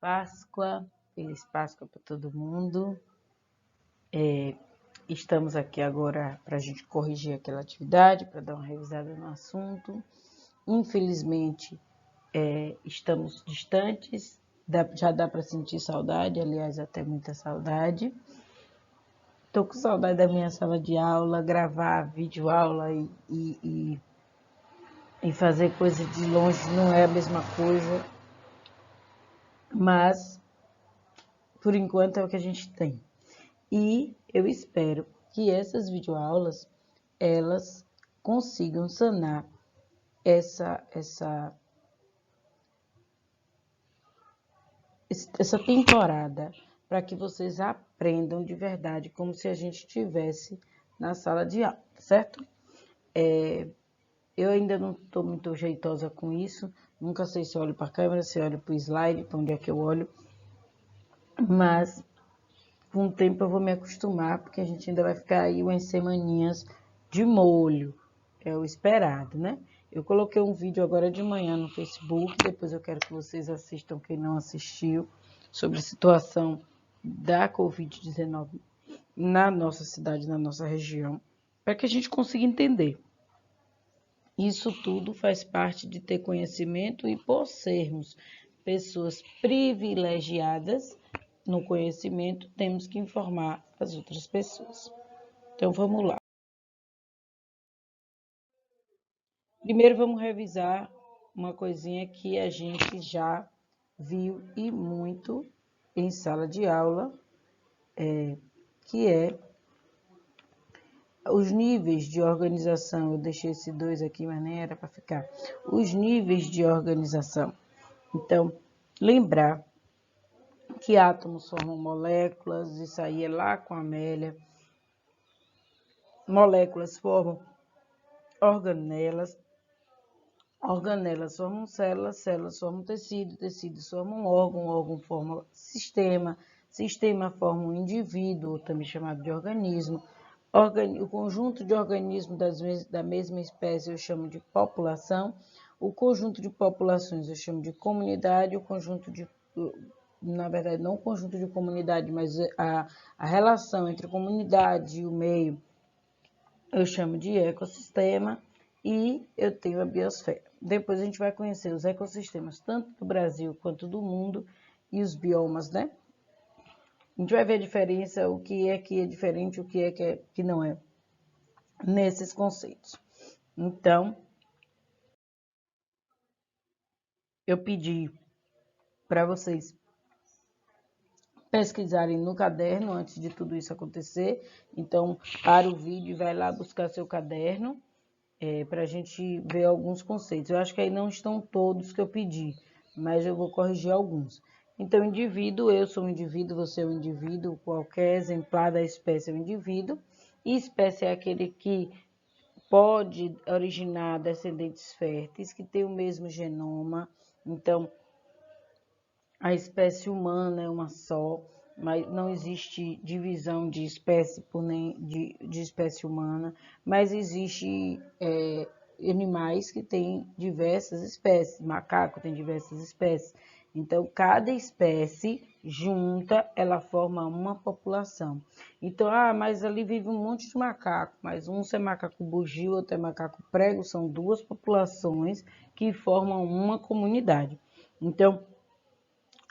Páscoa, feliz Páscoa para todo mundo. Estamos aqui agora para a gente corrigir aquela atividade, para dar uma revisada no assunto. Infelizmente, estamos distantes, já dá para sentir saudade, aliás, até muita saudade. Estou com saudade da minha sala de aula, gravar videoaula e fazer coisa de longe não é a mesma coisa, mas por enquanto é o que a gente tem. E eu espero que essas videoaulas, elas consigam sanar essa temporada, para que vocês aprendam de verdade, como se a gente estivesse na sala de aula, certo? Eu ainda não estou muito jeitosa com isso, nunca sei se olho para a câmera, se olho para o slide, para onde é que eu olho, mas com o tempo eu vou me acostumar, porque a gente ainda vai ficar aí umas semaninhas de molho, é o esperado, né? Eu coloquei um vídeo agora de manhã no Facebook, depois eu quero que vocês assistam, quem não assistiu, sobre a situação da Covid-19 na nossa cidade, na nossa região, para que a gente consiga entender. Isso tudo faz parte de ter conhecimento e por sermos pessoas privilegiadas no conhecimento, temos que informar as outras pessoas. Então, vamos lá. Primeiro, vamos revisar uma coisinha que a gente já viu e muito em sala de aula, que é os níveis de organização. Eu deixei esse 2 aqui, mas nem era para ficar. Os níveis de organização. Então, lembrar que átomos formam moléculas, isso aí é lá com a Amélia. Moléculas formam organelas, organelas formam células, células formam tecido, tecidos formam órgão forma sistema, sistema forma um indivíduo, também chamado de organismo. O conjunto de organismos da mesma espécie eu chamo de população, o conjunto de populações eu chamo de comunidade, o conjunto de, na verdade, não o conjunto de comunidade, mas a relação entre a comunidade e o meio eu chamo de ecossistema, e eu tenho a biosfera. Depois a gente vai conhecer os ecossistemas, tanto do Brasil quanto do mundo, e os biomas, né? A gente vai ver a diferença, o que é diferente, o que é que não é, nesses conceitos. Então, eu pedi para vocês pesquisarem no caderno antes de tudo isso acontecer. Então, para o vídeo e vai lá buscar seu caderno, para a gente ver alguns conceitos. Eu acho que aí não estão todos que eu pedi, mas eu vou corrigir alguns. Então, indivíduo, eu sou um indivíduo, você é um indivíduo, qualquer exemplar da espécie é um indivíduo, e espécie é aquele que pode originar descendentes férteis, que tem o mesmo genoma. Então, a espécie humana é uma só, mas não existe divisão de espécie por nem de espécie humana, mas existe animais que têm diversas espécies, macaco tem diversas espécies. Então, cada espécie junta, ela forma uma população. Então, mas ali vive um monte de macaco, mas um é macaco bugio, outro é macaco prego, são duas populações que formam uma comunidade. Então,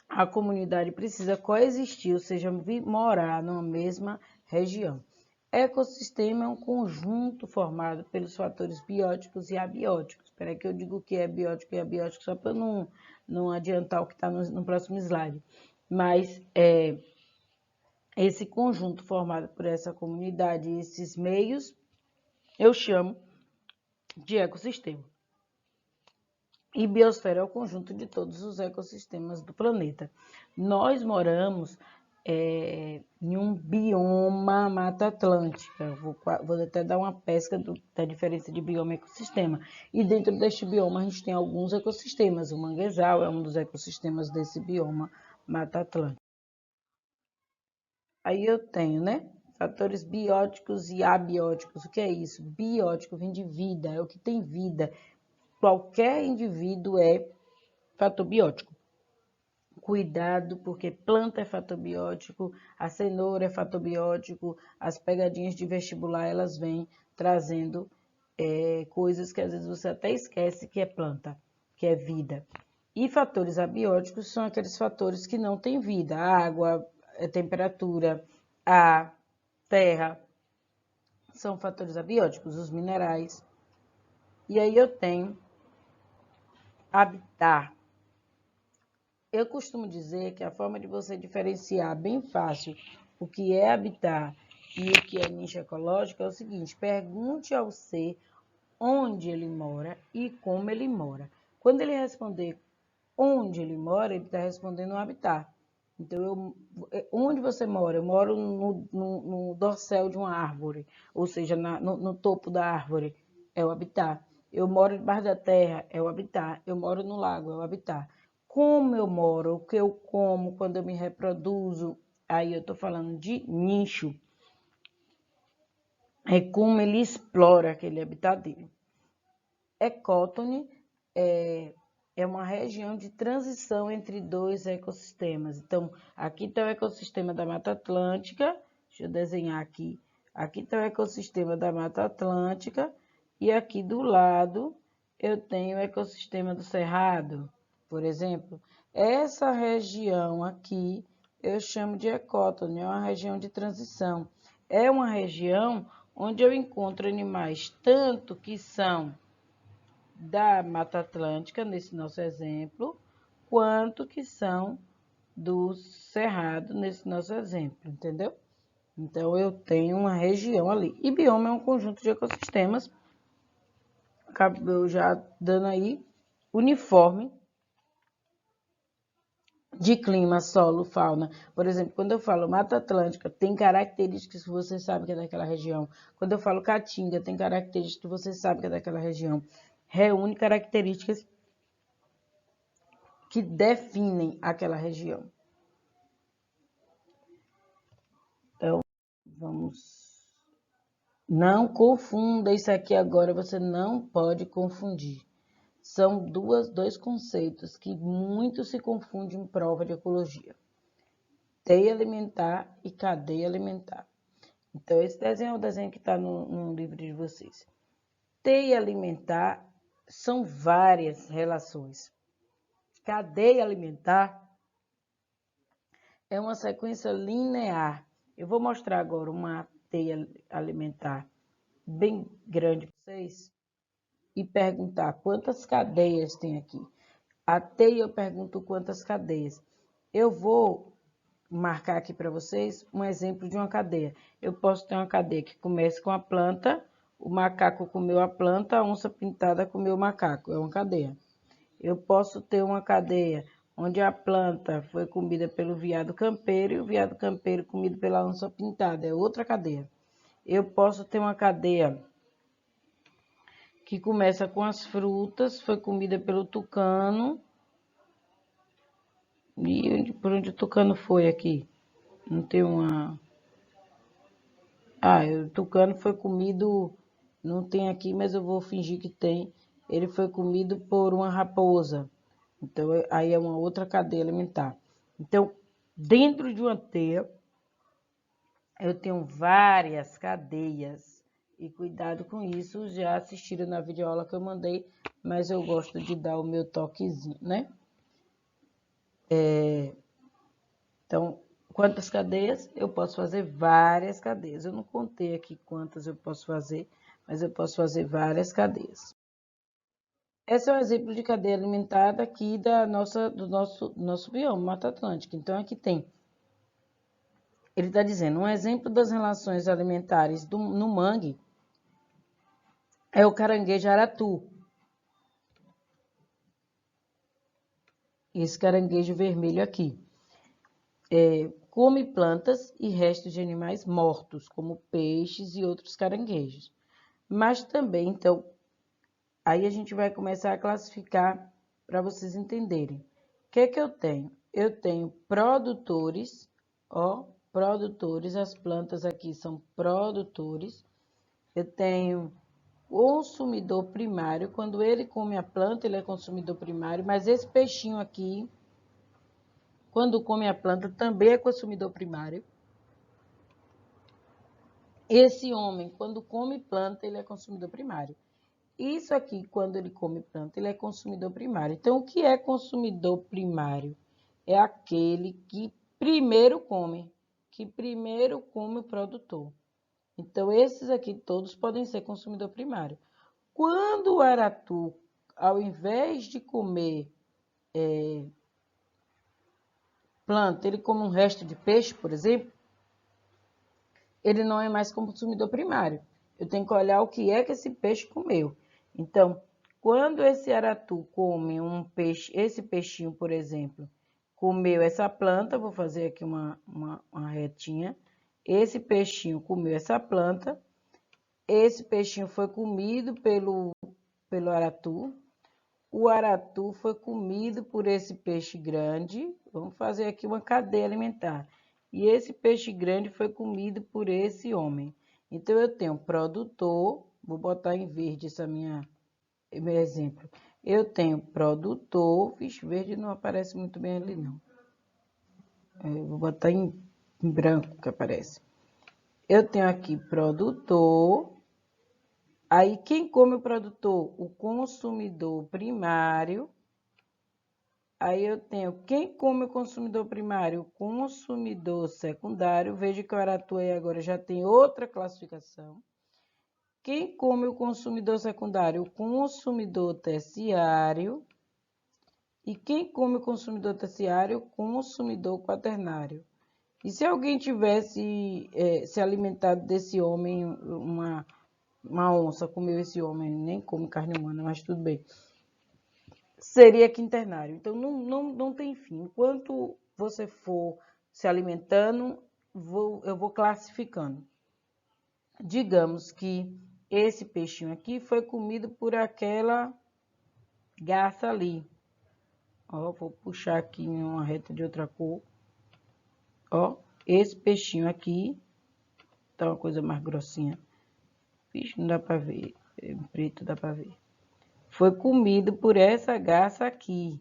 a comunidade precisa coexistir, ou seja, morar numa mesma região. Ecossistema é um conjunto formado pelos fatores bióticos e abióticos. Espera que eu digo o que é biótico e abiótico, só para não adiantar o que está no próximo slide. Mas esse conjunto formado por essa comunidade e esses meios, eu chamo de ecossistema. E biosfera é o conjunto de todos os ecossistemas do planeta. Nós moramos em um bioma Mata Atlântica. Vou até dar uma pesca da diferença de bioma e ecossistema. E dentro deste bioma a gente tem alguns ecossistemas. O manguezal é um dos ecossistemas desse bioma Mata Atlântica. Aí eu tenho, né? Fatores bióticos e abióticos. O que é isso? Biótico vem de vida, é o que tem vida. Qualquer indivíduo é fator biótico. Cuidado, porque planta é fatobiótico, a cenoura é fatobiótico, as pegadinhas de vestibular, elas vêm trazendo coisas que às vezes você até esquece que é planta, que é vida. E fatores abióticos são aqueles fatores que não têm vida, a água, a temperatura, a terra, são fatores abióticos, os minerais. E aí eu tenho habitat. Eu costumo dizer que a forma de você diferenciar bem fácil o que é habitat e o que é nicho ecológico é o seguinte: pergunte ao ser onde ele mora e como ele mora. Quando ele responder onde ele mora, ele está respondendo o habitat. Então, onde você mora? Eu moro no dorsal de uma árvore, ou seja, no topo da árvore, é o habitat. Eu moro debaixo da terra, é o habitat. Eu moro no lago, é o habitat. Como eu moro, o que eu como, quando eu me reproduzo, aí eu estou falando de nicho. É como ele explora aquele habitat dele. Ecótone é uma região de transição entre dois ecossistemas. Então, aqui está o ecossistema da Mata Atlântica, deixa eu desenhar aqui. Aqui está o ecossistema da Mata Atlântica e aqui do lado eu tenho o ecossistema do Cerrado, por exemplo. Essa região aqui eu chamo de ecótone, é uma região de transição. É uma região onde eu encontro animais tanto que são da Mata Atlântica, nesse nosso exemplo, quanto que são do Cerrado, nesse nosso exemplo, entendeu? Então, eu tenho uma região ali. E bioma é um conjunto de ecossistemas, acabou já dando aí, uniforme, de clima, solo, fauna. Por exemplo, quando eu falo Mata Atlântica, tem características que você sabe que é daquela região. Quando eu falo Caatinga, tem características que você sabe que é daquela região. Reúne características que definem aquela região. Então, vamos. Não confunda isso aqui agora, você não pode confundir. São dois conceitos que muito se confundem em prova de ecologia. Teia alimentar e cadeia alimentar. Então, esse desenho é o desenho que está no livro de vocês. Teia alimentar são várias relações. Cadeia alimentar é uma sequência linear. Eu vou mostrar agora uma teia alimentar bem grande para vocês e perguntar quantas cadeias tem aqui. A teia eu pergunto quantas cadeias. Eu vou marcar aqui para vocês um exemplo de uma cadeia. Eu posso ter uma cadeia que comece com a planta, o macaco comeu a planta, a onça pintada comeu o macaco. É uma cadeia. Eu posso ter uma cadeia onde a planta foi comida pelo veado campeiro e o veado campeiro comido pela onça pintada. É outra cadeia. Eu posso ter uma cadeia que começa com as frutas, foi comida pelo tucano. E por onde o tucano foi aqui? Não tem uma... Ah, o tucano foi comido... Não tem aqui, mas eu vou fingir que tem. Ele foi comido por uma raposa. Então, aí é uma outra cadeia alimentar. Então, dentro de uma teia, eu tenho várias cadeias. E cuidado com isso, já assistiram na videoaula que eu mandei, mas eu gosto de dar o meu toquezinho, né? Então, quantas cadeias? Eu posso fazer várias cadeias. Eu não contei aqui quantas eu posso fazer, mas eu posso fazer várias cadeias. Esse é um exemplo de cadeia alimentar aqui do nosso bioma, Mata Atlântica. Então, aqui tem, ele está dizendo, um exemplo das relações alimentares no mangue é o caranguejo aratu. Esse caranguejo vermelho aqui. Come plantas e restos de animais mortos, como peixes e outros caranguejos. Mas também, então, aí a gente vai começar a classificar para vocês entenderem. O que é que eu tenho? Eu tenho produtores, ó, produtores, as plantas aqui são produtores. Eu tenho consumidor primário, quando ele come a planta, ele é consumidor primário, mas esse peixinho aqui quando come a planta, também é consumidor primário. Esse homem, quando come planta, ele é consumidor primário. Isso aqui, quando ele come planta, ele é consumidor primário. Então, o que é consumidor primário? É aquele que primeiro come o produtor. Então, esses aqui todos podem ser consumidor primário. Quando o aratu, ao invés de comer planta, ele come um resto de peixe, por exemplo, ele não é mais consumidor primário. Eu tenho que olhar o que é que esse peixe comeu. Então, quando esse aratu come um peixe, esse peixinho, por exemplo, comeu essa planta, vou fazer aqui uma retinha. Esse peixinho comeu essa planta, esse peixinho foi comido pelo aratu, o aratu foi comido por esse peixe grande, vamos fazer aqui uma cadeia alimentar. E esse peixe grande foi comido por esse homem. Então, eu tenho produtor, vou botar em verde meu exemplo. Eu tenho produtor, vixe, verde não aparece muito bem ali não. Eu vou botar em branco que aparece. Eu tenho aqui produtor. Aí, quem come o produtor? O consumidor primário. Aí eu tenho quem come o consumidor primário, o consumidor secundário. Veja que o aratu aí agora já tem outra classificação. Quem come o consumidor secundário, o consumidor terciário. E quem come o consumidor terciário, o consumidor quaternário. E se alguém tivesse se alimentado desse homem, uma onça comeu esse homem, nem come carne humana, mas tudo bem. Seria quinternário. Então, não tem fim. Enquanto você for se alimentando, eu vou classificando. Digamos que esse peixinho aqui foi comido por aquela garça ali. Ó, vou puxar aqui em uma reta de outra cor. Ó, esse peixinho aqui, tá uma coisa mais grossinha. Vixe, não dá pra ver. Em preto dá pra ver. Foi comido por essa garça aqui.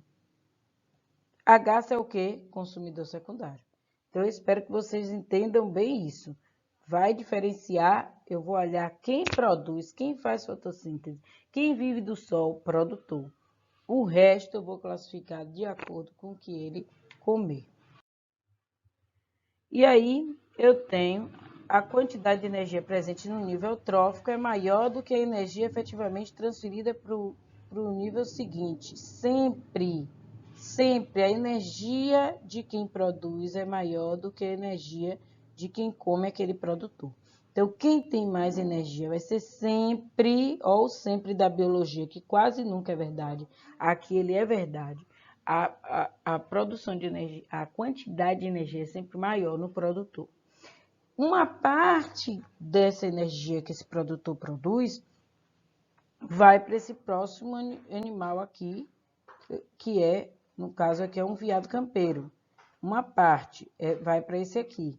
A garça é o quê? Consumidor secundário. Então, eu espero que vocês entendam bem isso. Vai diferenciar, eu vou olhar quem produz, quem faz fotossíntese, quem vive do sol, produtor. O resto eu vou classificar de acordo com o que ele comer. E aí, eu tenho a quantidade de energia presente no nível eutrófico é maior do que a energia efetivamente transferida para o nível seguinte. Sempre a energia de quem produz é maior do que a energia de quem come aquele produtor. Então, quem tem mais energia vai ser sempre, ou sempre da biologia, que quase nunca é verdade. Aqui ele é verdade. A produção de energia, a quantidade de energia é sempre maior no produtor. Uma parte dessa energia que esse produtor produz vai para esse próximo animal aqui, que é, no caso aqui, é um veado campeiro. Uma parte vai para esse aqui.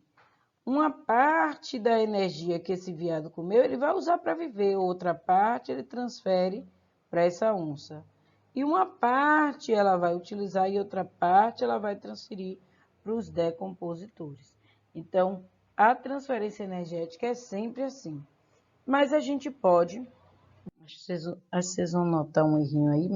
Uma parte da energia que esse veado comeu, ele vai usar para viver. Outra parte, ele transfere para essa onça. E uma parte ela vai utilizar e outra parte ela vai transferir para os decompositores. Então, a transferência energética é sempre assim. Mas a gente pode... Acho que vocês vão notar um errinho aí,